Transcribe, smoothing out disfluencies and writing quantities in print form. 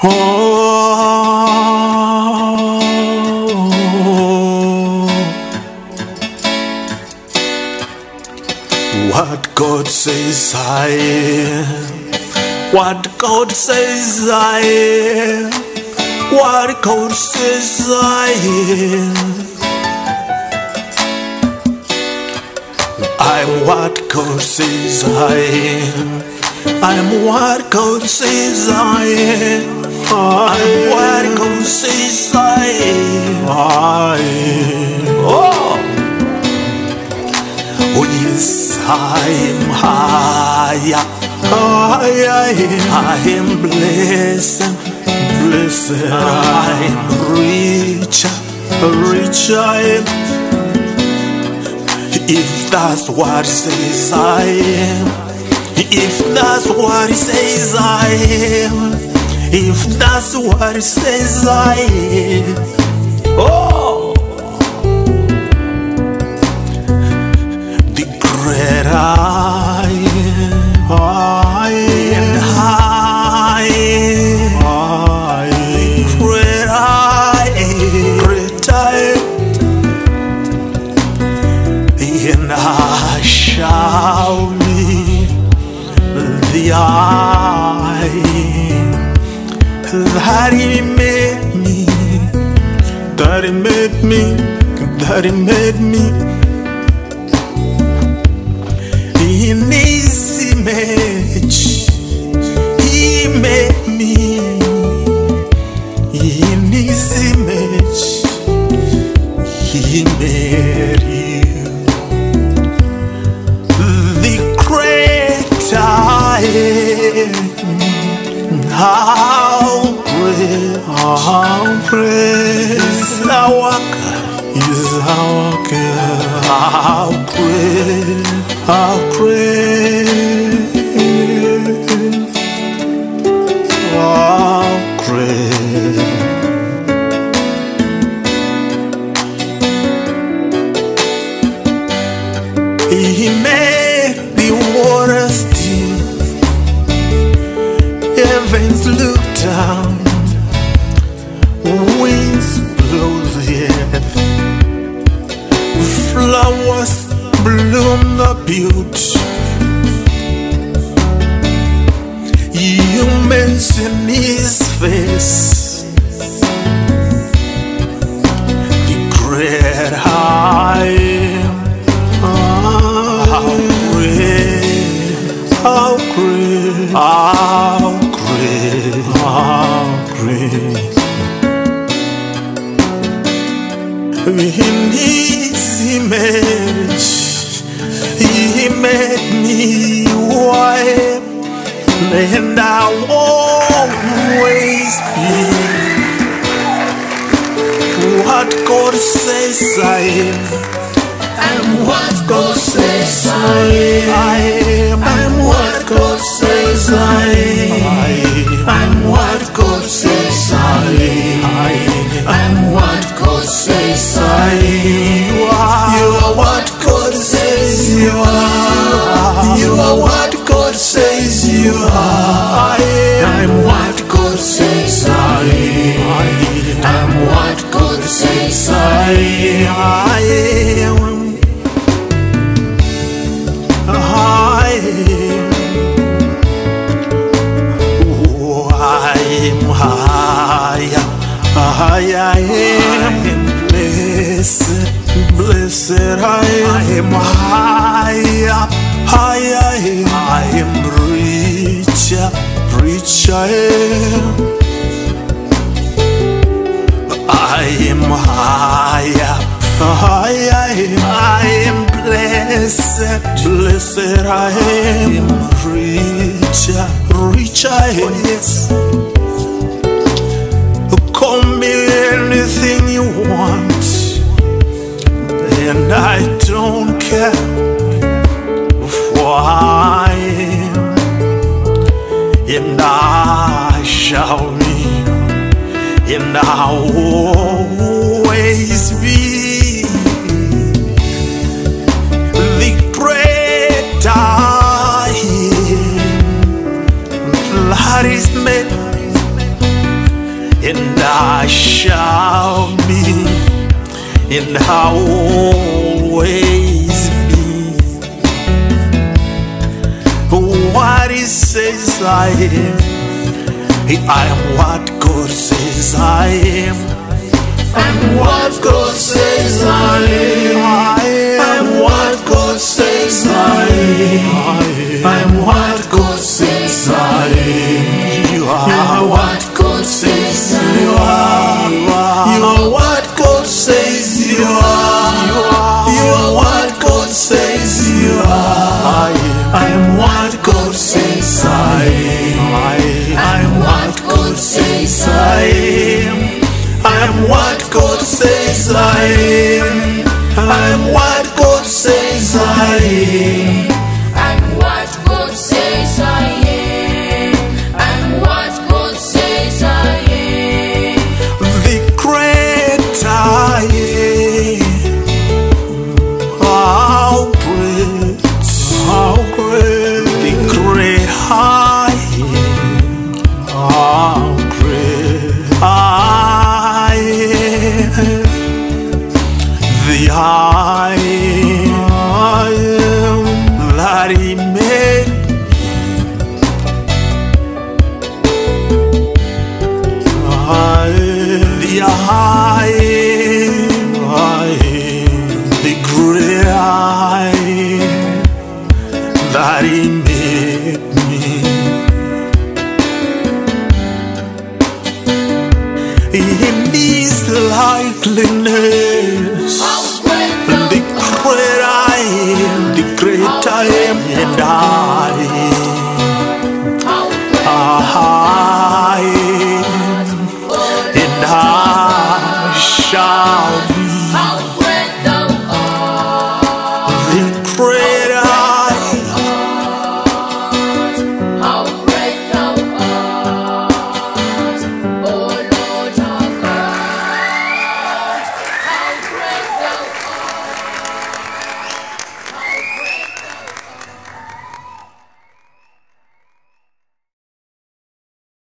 Oh, what God says I am, what God says I am, what God says I am. I'm what God says I am. I'm what God says I am. I'm what God says I am. Oh, yes, I am higher. I am blessed, blessed. I am rich, rich I am. If that's what He says I am, if that's what He says I am, if that's what He says I am. Oh, the great I am, and I am, the great I am, great I am. And I shall be the I that He made me, that He made me, that He made me in His image. He made me in His image. He made you. I am. How great is our God, is our God. How great, how great, how great. He made the waters still, heavens look down, winds blow the earth, flowers bloom the beauty. You mention His face, the great I am. How great, how great, how great, how great. In His image, He made me who I am, and I'll always be what God says I am. I'm what God says I am. I'm what God says I am. I'm what God says I am. I'm what God says I am. You are what God says you are. You are what God says you are. I'm what God says I am. I'm what God says I am. I am blessed, blessed I am higher, higher I am rich, rich I am. I am higher, higher I am blessed, blessed I am rich, rich I am. Yes. Call me anything you want, and I don't care, for I am, and I shall be, and I'll always be the great I am. That is made and I shall be, and I'll always be what He says I am. I am what God says I am. I'm what God says I am. I'm what God says I am. I'm what God says I am. You are what God says you are. You are what God says you are. You are what God says you are. I am what God says I am. I am what God says I am. I am what God says I am. I am what God says I am. I'm what God says I am. I'm what God says I am. The great I am. How great, how great. The great I am. How great I am. The I am that He made. The I am the great I am that He made me. In His likeness, the great I am, and I